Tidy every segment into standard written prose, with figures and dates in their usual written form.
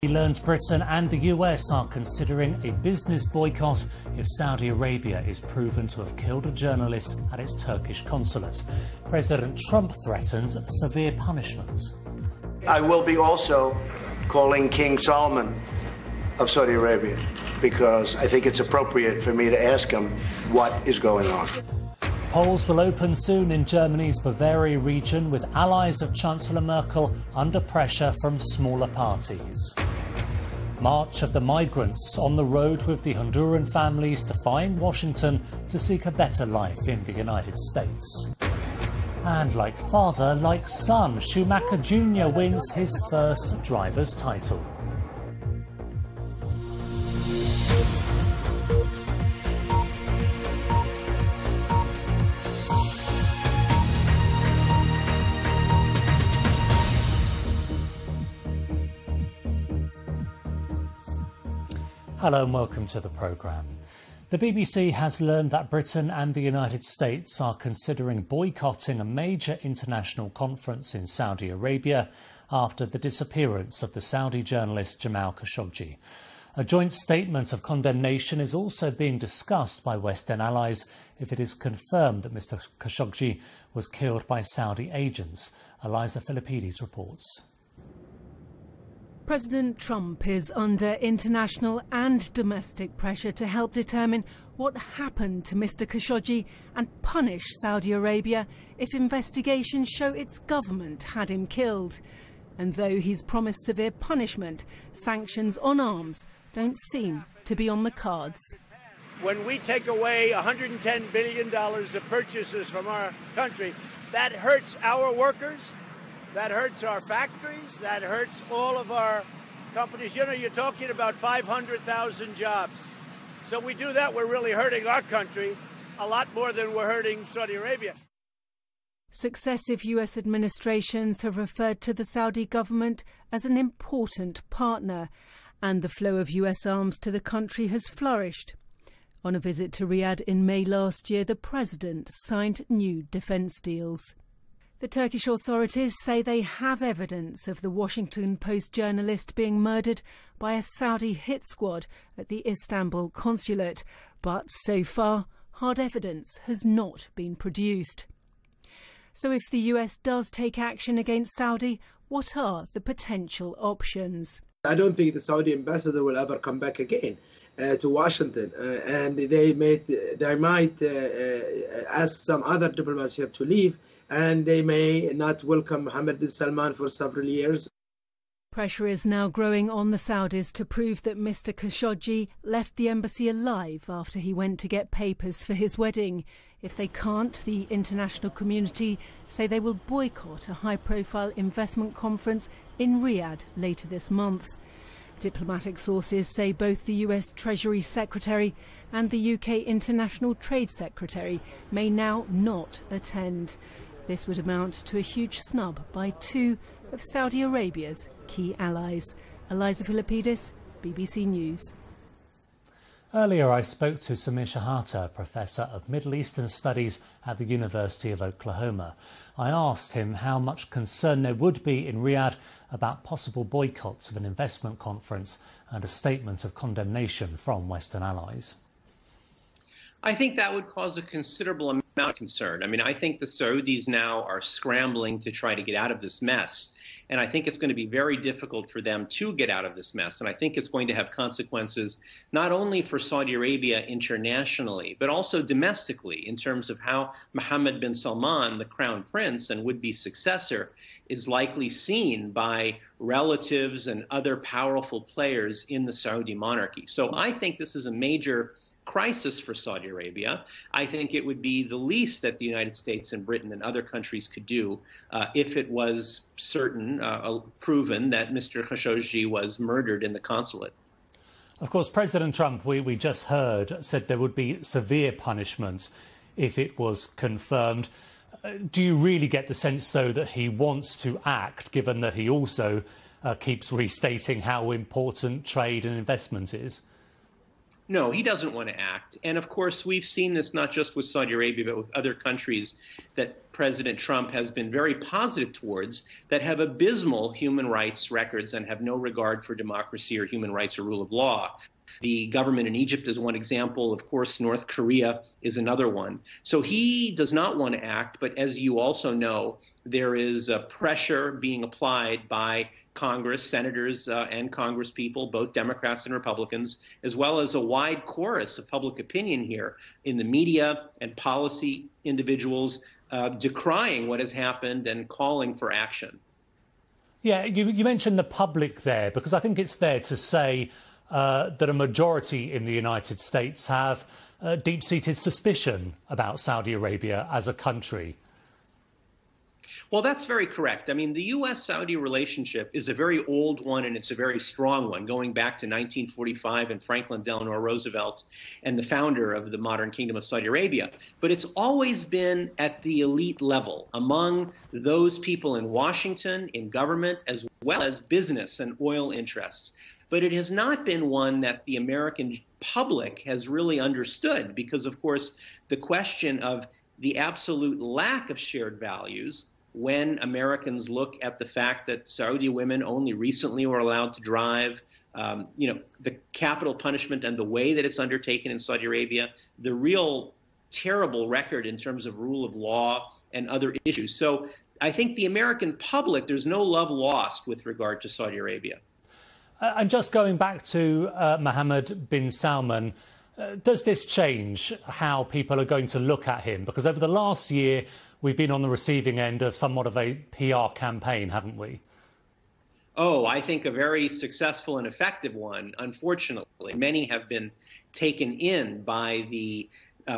He learns Britain and the US are considering a business boycott if Saudi Arabia is proven to have killed a journalist at its Turkish consulate. President Trump threatens severe punishment. I will be also calling King Salman of Saudi Arabia because I think it's appropriate for me to ask him what is going on. Polls will open soon in Germany's Bavaria region, with allies of Chancellor Merkel under pressure from smaller parties. March of the migrants on the road with the Honduran families defying Washington to seek a better life in the United States. And like father, like son, Schumacher Jr. wins his first driver's title. Hello and welcome to the programme. The BBC has learned that Britain and the United States are considering boycotting a major international conference in Saudi Arabia after the disappearance of the Saudi journalist Jamal Khashoggi. A joint statement of condemnation is also being discussed by Western allies if it is confirmed that Mr Khashoggi was killed by Saudi agents. Eliza Philippides reports. President Trump is under international and domestic pressure to help determine what happened to Mr Khashoggi and punish Saudi Arabia if investigations show its government had him killed. And though he's promised severe punishment, sanctions on arms don't seem to be on the cards. When we take away $110 billion of purchases from our country, that hurts our workers. That hurts our factories. That hurts all of our companies. You know, you're talking about 500,000 jobs. So we do that, we're really hurting our country a lot more than we're hurting Saudi Arabia. Successive US administrations have referred to the Saudi government as an important partner, and the flow of US arms to the country has flourished. On a visit to Riyadh in May last year, the president signed new defence deals. The Turkish authorities say they have evidence of the Washington Post journalist being murdered by a Saudi hit squad at the Istanbul consulate, but so far hard evidence has not been produced. So if the US does take action against Saudi, what are the potential options? I don't think the Saudi ambassador will ever come back again to Washington, and they might ask some other diplomats here to leave, and they may not welcome Mohammed bin Salman for several years. Pressure is now growing on the Saudis to prove that Mr Khashoggi left the embassy alive after he went to get papers for his wedding. If they can't, the international community say they will boycott a high-profile investment conference in Riyadh later this month. Diplomatic sources say both the US Treasury Secretary and the UK International Trade Secretary may now not attend. This would amount to a huge snub by two of Saudi Arabia's key allies. Eliza Philippides, BBC News. Earlier I spoke to Samir Shahata, Professor of Middle Eastern Studies at the University of Oklahoma. I asked him how much concern there would be in Riyadh about possible boycotts of an investment conference and a statement of condemnation from Western allies. I think that would cause a considerable amount of concern. I mean, I think the Saudis now are scrambling to try to get out of this mess. And I think it's going to be very difficult for them to get out of this mess. And I think it's going to have consequences not only for Saudi Arabia internationally, but also domestically in terms of how Mohammed bin Salman, the crown prince and would-be successor, is likely seen by relatives and other powerful players in the Saudi monarchy. So I think this is a major crisis for Saudi Arabia. I think it would be the least that the United States and Britain and other countries could do if it was proven that Mr. Khashoggi was murdered in the consulate. Of course, President Trump, we just heard, said there would be severe punishment if it was confirmed. Do you really get the sense, though, that he wants to act, given that he also keeps restating how important trade and investment is? No, he doesn't want to act. And of course, we've seen this not just with Saudi Arabia, but with other countries that President Trump has been very positive towards that have abysmal human rights records and have no regard for democracy or human rights or rule of law. The government in Egypt is one example. Of course, North Korea is another one. So he does not want to act. But as you also know, there is pressure being applied by Congress, senators and congresspeople, both Democrats and Republicans, as well as a wide chorus of public opinion here in the media and policy individuals decrying what has happened and calling for action. Yeah, you mentioned the public there, because I think it's fair to say that a majority in the United States have deep-seated suspicion about Saudi Arabia as a country. Well, that's very correct. I mean, the U.S.-Saudi relationship is a very old one, and it's a very strong one, going back to 1945 and Franklin Delano Roosevelt and the founder of the modern Kingdom of Saudi Arabia. But it's always been at the elite level among those people in Washington, in government, as well as business and oil interests. But it has not been one that the American public has really understood because, of course, the question of the absolute lack of shared values when Americans look at the fact that Saudi women only recently were allowed to drive, the capital punishment and the way that it's undertaken in Saudi Arabia, the real terrible record in terms of rule of law and other issues. So I think the American public, there's no love lost with regard to Saudi Arabia. And just going back to Mohammed bin Salman, does this change how people are going to look at him? Because over the last year, we've been on the receiving end of somewhat of a PR campaign, haven't we? Oh, I think a very successful and effective one. Unfortunately, many have been taken in by the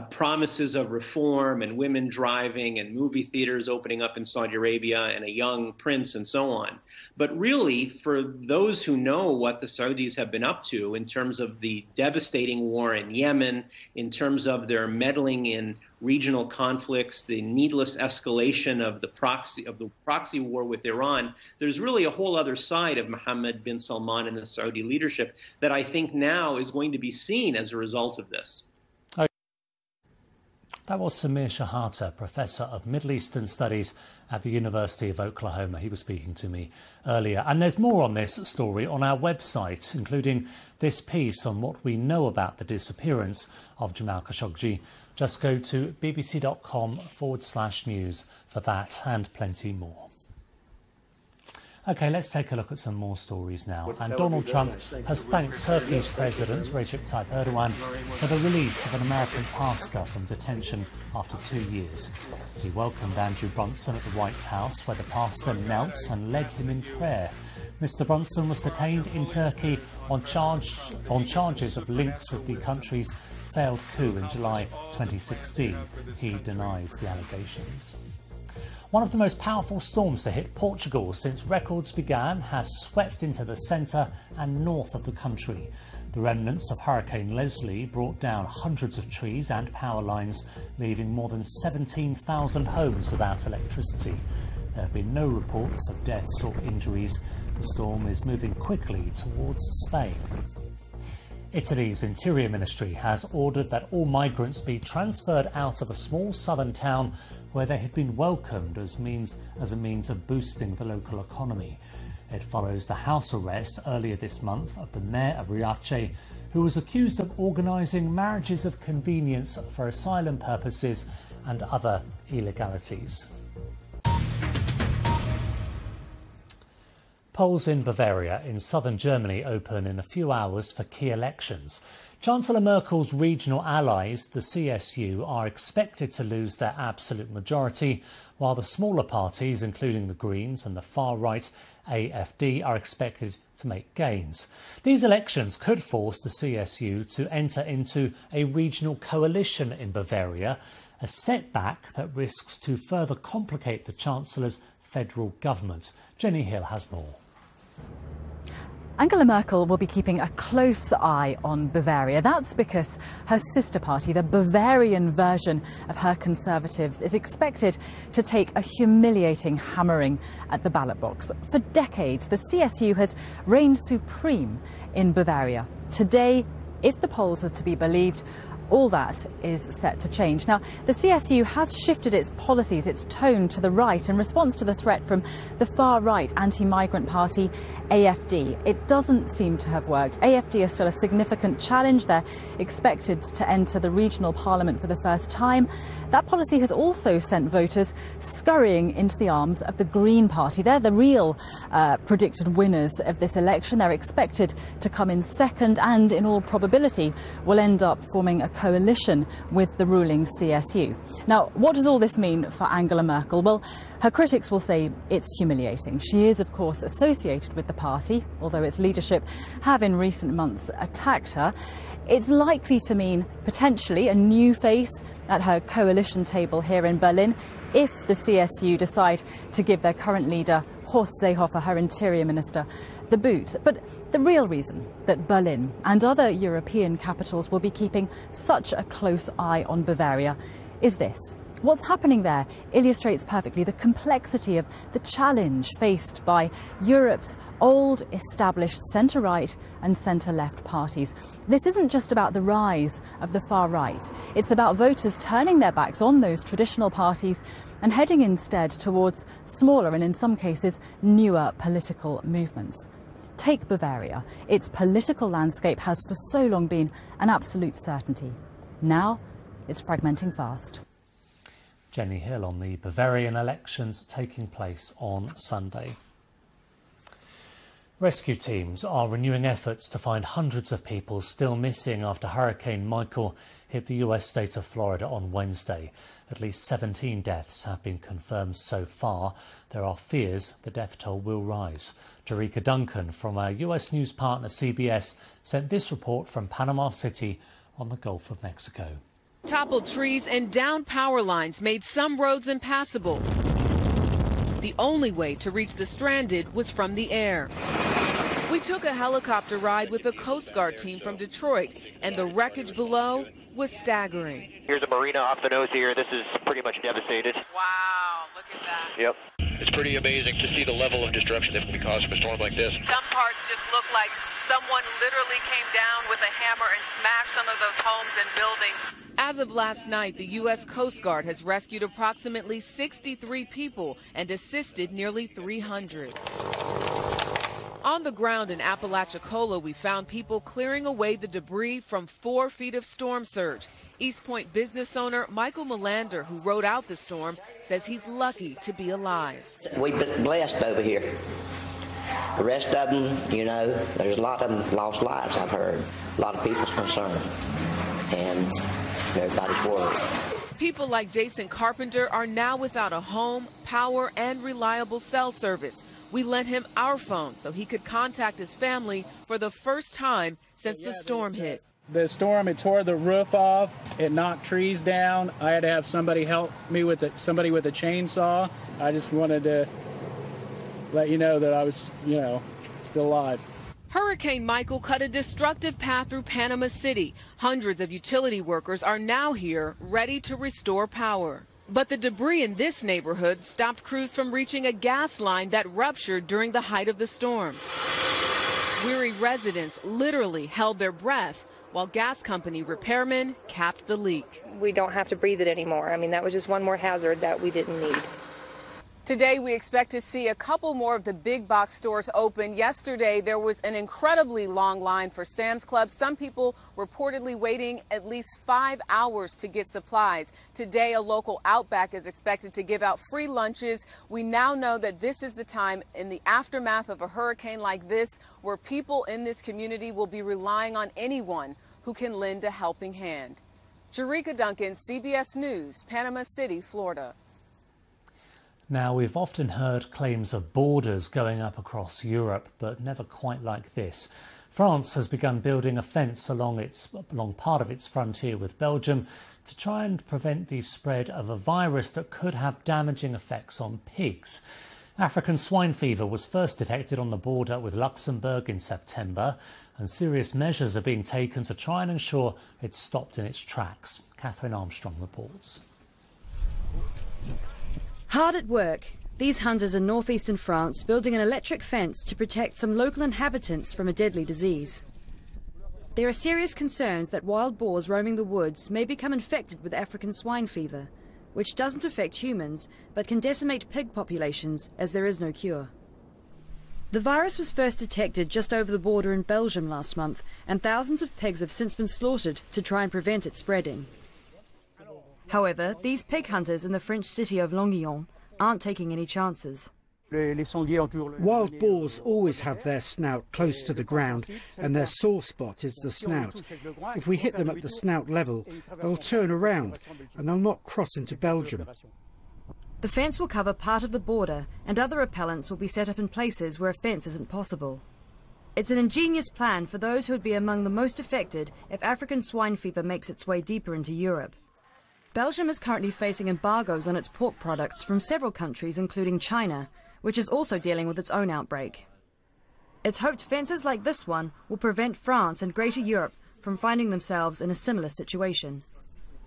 promises of reform and women driving and movie theaters opening up in Saudi Arabia and a young prince and so on. But really, for those who know what the Saudis have been up to in terms of the devastating war in Yemen, in terms of their meddling in regional conflicts, the needless escalation of the proxy war with Iran, there's really a whole other side of Mohammed bin Salman and the Saudi leadership that I think now is going to be seen as a result of this. That was Samir Shahata, Professor of Middle Eastern Studies at the University of Oklahoma. He was speaking to me earlier. And there's more on this story on our website, including this piece on what we know about the disappearance of Jamal Khashoggi. Just go to bbc.com/news for that and plenty more. OK, let's take a look at some more stories now. And Donald Trump has thanked Turkey's President Recep Tayyip Erdogan for the release of an American pastor from detention after 2 years. He welcomed Andrew Brunson at the White House, where the pastor knelt and led him in prayer. Mr. Brunson was detained in Turkey on charges of links with the country's failed coup in July 2016. He denies the allegations. One of the most powerful storms to hit Portugal since records began has swept into the centre and north of the country. The remnants of Hurricane Leslie brought down hundreds of trees and power lines, leaving more than 17,000 homes without electricity. There have been no reports of deaths or injuries. The storm is moving quickly towards Spain. Italy's Interior Ministry has ordered that all migrants be transferred out of a small southern town where they had been welcomed as a means of boosting the local economy. It follows the house arrest earlier this month of the mayor of Riace, who was accused of organising marriages of convenience for asylum purposes and other illegalities. Polls in Bavaria in southern Germany open in a few hours for key elections. Chancellor Merkel's regional allies, the CSU, are expected to lose their absolute majority, while the smaller parties, including the Greens and the far-right AfD, are expected to make gains. These elections could force the CSU to enter into a regional coalition in Bavaria, a setback that risks to further complicate the Chancellor's federal government. Jenny Hill has more. Angela Merkel will be keeping a close eye on Bavaria. That's because her sister party, the Bavarian version of her Conservatives, is expected to take a humiliating hammering at the ballot box. For decades, the CSU has reigned supreme in Bavaria. Today, If the polls are to be believed, all that is set to change. Now, the CSU has shifted its policies, its tone to the right in response to the threat from the far-right anti-migrant party AFD. It doesn't seem to have worked. AFD are still a significant challenge. They're expected to enter the regional parliament for the first time. That policy has also sent voters scurrying into the arms of the Green Party. They're the real predicted winners of this election. They're expected to come in second and, in all probability, will end up forming a coalition with the ruling CSU. Now, what does all this mean for Angela Merkel? Well, her critics will say it's humiliating. She is, of course, associated with the party, although its leadership have in recent months attacked her. It's likely to mean potentially a new face at her coalition table here in Berlin if the CSU decide to give their current leader, Horst Seehofer, her interior minister, the boot. But the real reason that Berlin and other European capitals will be keeping such a close eye on Bavaria is this. What's happening there illustrates perfectly the complexity of the challenge faced by Europe's old established centre-right and centre-left parties. This isn't just about the rise of the far right. It's about voters turning their backs on those traditional parties and heading instead towards smaller and in some cases newer political movements. Take Bavaria. Its political landscape has for so long been an absolute certainty. Now it's fragmenting fast. Jenny Hill on the Bavarian elections taking place on Sunday. Rescue teams are renewing efforts to find hundreds of people still missing after Hurricane Michael hit the US state of Florida on Wednesday. At least 17 deaths have been confirmed so far. There are fears the death toll will rise. Jerika Duncan from our US news partner CBS sent this report from Panama City on the Gulf of Mexico. Toppled trees and downed power lines made some roads impassable. The only way to reach the stranded was from the air. We took a helicopter ride with a Coast Guard team from Detroit, and the wreckage below was staggering. Here's a marina off the nose here. This is pretty much devastated. Wow, look at that. Yep. It's pretty amazing to see the level of destruction that can be caused from a storm like this. Some parts just look like someone literally came down with a hammer and smashed some of those homes and buildings. As of last night, the U.S. Coast Guard has rescued approximately 63 people and assisted nearly 300. On the ground in Apalachicola, we found people clearing away the debris from 4 feet of storm surge. East Point business owner Michael Melander, who rode out the storm, says he's lucky to be alive. We've been blessed over here. The rest of them, you know, there's a lot of them lost lives, I've heard. A lot of people's concerned. And everybody's worried. People like Jason Carpenter are now without a home, power, and reliable cell service. We lent him our phone so he could contact his family for the first time since the storm hit. The storm, it tore the roof off, it knocked trees down. I had to have somebody help me with it, somebody with a chainsaw. I just wanted to let you know that I was, still alive. Hurricane Michael cut a destructive path through Panama City. Hundreds of utility workers are now here, ready to restore power. But the debris in this neighborhood stopped crews from reaching a gas line that ruptured during the height of the storm. Weary residents literally held their breath while gas company repairmen capped the leak. We don't have to breathe it anymore. I mean, that was just one more hazard that we didn't need. Today, we expect to see a couple more of the big box stores open. Yesterday, there was an incredibly long line for Sam's Club. Some people reportedly waiting at least 5 hours to get supplies. Today, a local Outback is expected to give out free lunches. We now know that this is the time in the aftermath of a hurricane like this where people in this community will be relying on anyone who can lend a helping hand. Jerika Duncan, CBS News, Panama City, Florida. Now, we've often heard claims of borders going up across Europe, but never quite like this. France has begun building a fence along part of its frontier with Belgium to try and prevent the spread of a virus that could have damaging effects on pigs. African swine fever was first detected on the border with Luxembourg in September, and serious measures are being taken to try and ensure it's stopped in its tracks. Catherine Armstrong reports. Hard at work, these hunters in northeastern France building an electric fence to protect some local inhabitants from a deadly disease. There are serious concerns that wild boars roaming the woods may become infected with African swine fever, which doesn't affect humans but can decimate pig populations as there is no cure. The virus was first detected just over the border in Belgium last month, and thousands of pigs have since been slaughtered to try and prevent it spreading. However, these pig hunters in the French city of Longuyon aren't taking any chances. Wild boars always have their snout close to the ground, and their sore spot is the snout. If we hit them at the snout level, they'll turn around and they'll not cross into Belgium. The fence will cover part of the border, and other repellents will be set up in places where a fence isn't possible. It's an ingenious plan for those who would be among the most affected if African swine fever makes its way deeper into Europe. Belgium is currently facing embargoes on its pork products from several countries, including China, which is also dealing with its own outbreak. It's hoped fences like this one will prevent France and Greater Europe from finding themselves in a similar situation.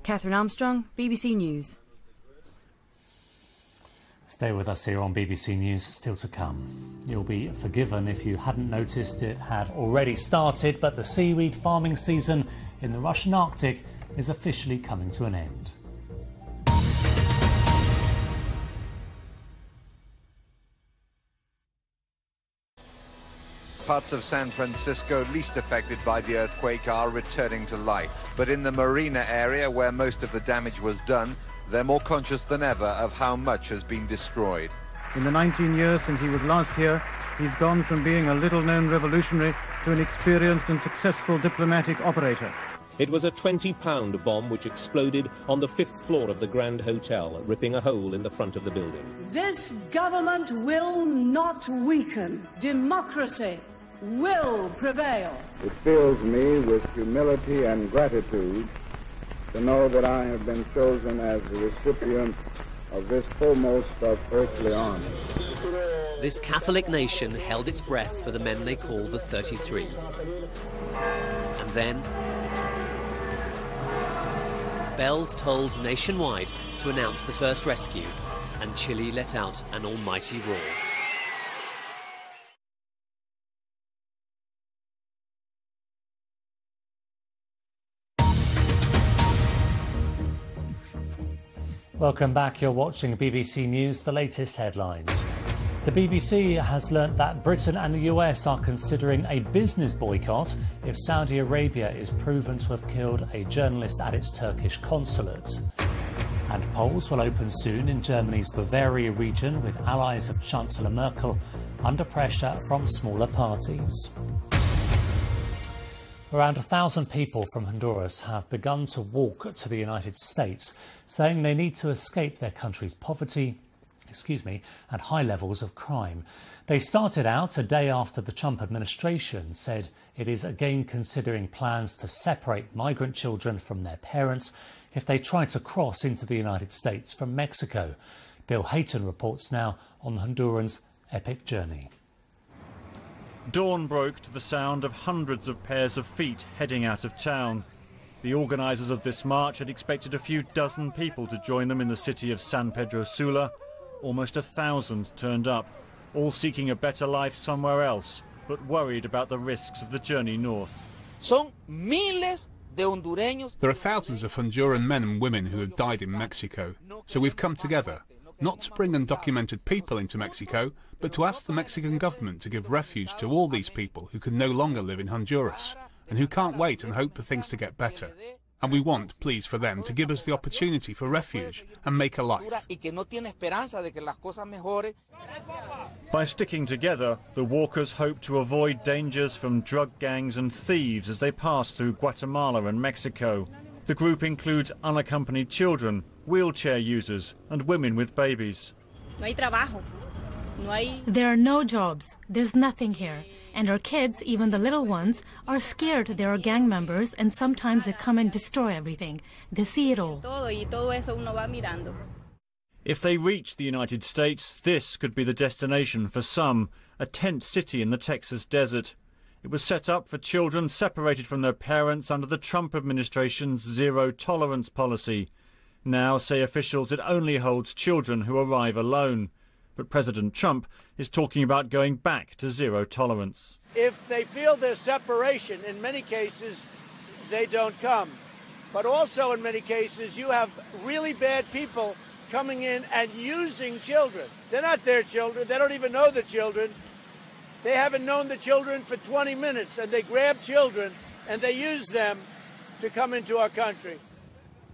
Catherine Armstrong, BBC News. Stay with us here on BBC News, still to come. You'll be forgiven if you hadn't noticed it had already started, but the seaweed farming season in the Russian Arctic is officially coming to an end. Parts of San Francisco least affected by the earthquake are returning to life. But in the marina area, where most of the damage was done, they're more conscious than ever of how much has been destroyed. In the 19 years since he was last here, he's gone from being a little-known revolutionary to an experienced and successful diplomatic operator. It was a 20-pound bomb which exploded on the 5th floor of the Grand Hotel, ripping a hole in the front of the building. This government will not weaken. Democracy will prevail. It fills me with humility and gratitude to know that I have been chosen as the recipient of this foremost of earthly honors. This Catholic nation held its breath for the men they call the 33. And then bells tolled nationwide to announce the first rescue, and Chile let out an almighty roar. Welcome back. You're watching BBC News, the latest headlines. The BBC has learnt that Britain and the US are considering a business boycott if Saudi Arabia is proven to have killed a journalist at its Turkish consulate. And polls will open soon in Germany's Bavaria region, with allies of Chancellor Merkel under pressure from smaller parties. Around 1,000 people from Honduras have begun to walk to the United States, saying they need to escape their country's poverty, and high levels of crime. They started out a day after the Trump administration said it is again considering plans to separate migrant children from their parents if they try to cross into the United States from Mexico. Bill Hayton reports now on Hondurans' epic journey. Dawn broke to the sound of hundreds of pairs of feet heading out of town. The organisers of this march had expected a few dozen people to join them in the city of San Pedro Sula. Almost 1,000 turned up, all seeking a better life somewhere else, but worried about the risks of the journey north. There are thousands of Honduran men and women who have died in Mexico, so we've come together, not to bring undocumented people into Mexico, but to ask the Mexican government to give refuge to all these people who can no longer live in Honduras, and who can't wait and hope for things to get better. And we want, please, for them to give us the opportunity for refuge and make a life. By sticking together, the walkers hope to avoid dangers from drug gangs and thieves as they pass through Guatemala and Mexico. The group includes unaccompanied children, wheelchair users, and women with babies. There are no jobs. There's nothing here. And our kids, even the little ones, are scared there are gang members, and sometimes they come and destroy everything. They see it all. If they reach the United States, this could be the destination for some, a tent city in the Texas desert. It was set up for children separated from their parents under the Trump administration's zero-tolerance policy. Now, say officials, it only holds children who arrive alone. But President Trump is talking about going back to zero tolerance. If they feel there's separation, in many cases, they don't come. But also in many cases, you have really bad people coming in and using children. They're not their children. They don't even know the children. They haven't known the children for 20 minutes, and they grab children and they use them to come into our country.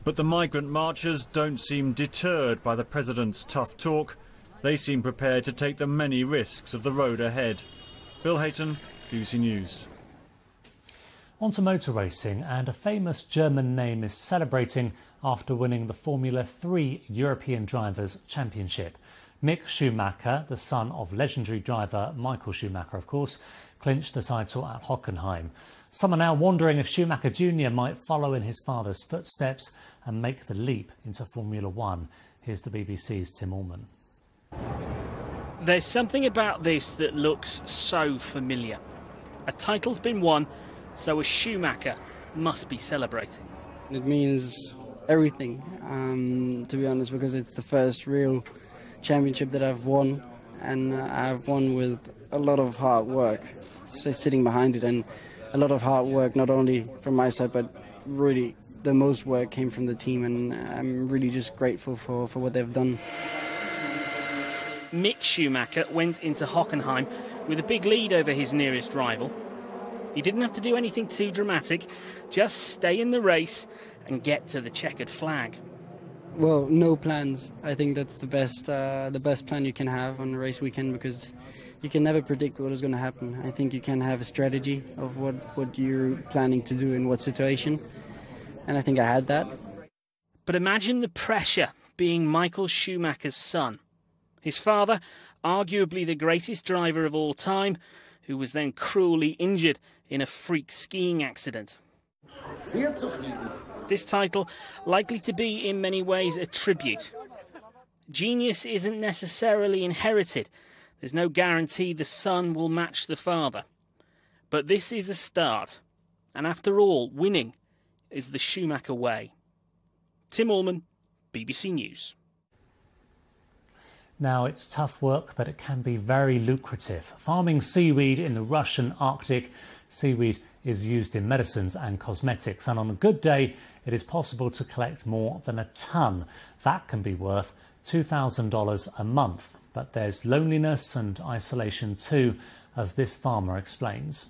But the migrant marchers don't seem deterred by the president's tough talk. They seem prepared to take the many risks of the road ahead. Bill Hayton, BBC News. On to motor racing, and a famous German name is celebrating after winning the Formula 3 European Drivers' Championship. Mick Schumacher, the son of legendary driver Michael Schumacher, of course, clinched the title at Hockenheim. Some are now wondering if Schumacher Jr. might follow in his father's footsteps and make the leap into Formula 1. Here's the BBC's Tim Allman. There's something about this that looks so familiar. A title's been won, so a Schumacher must be celebrating. It means everything, to be honest, because it's the first real championship that I've won, and I've won with a lot of hard work, sitting behind it, and a lot of hard work, not only from my side, but really the most work came from the team, and I'm really just grateful for what they've done. Mick Schumacher went into Hockenheim with a big lead over his nearest rival. He didn't have to do anything too dramatic, just stay in the race and get to the checkered flag. Well, no plans. I think that's the best plan you can have on a race weekend, because you can never predict what is going to happen. I think you can have a strategy of what you're planning to do in what situation, and I think I had that. But imagine the pressure being Michael Schumacher's son. His father, arguably the greatest driver of all time, who was then cruelly injured in a freak skiing accident. This title likely to be in many ways a tribute. Genius isn't necessarily inherited. There's no guarantee the son will match the father. But this is a start. And after all, winning is the Schumacher way. Tim Allman, BBC News. Now, it's tough work, but it can be very lucrative. Farming seaweed in the Russian Arctic. Seaweed is used in medicines and cosmetics, and on a good day, it is possible to collect more than a tonne. That can be worth $2,000 a month. But there's loneliness and isolation too, as this farmer explains.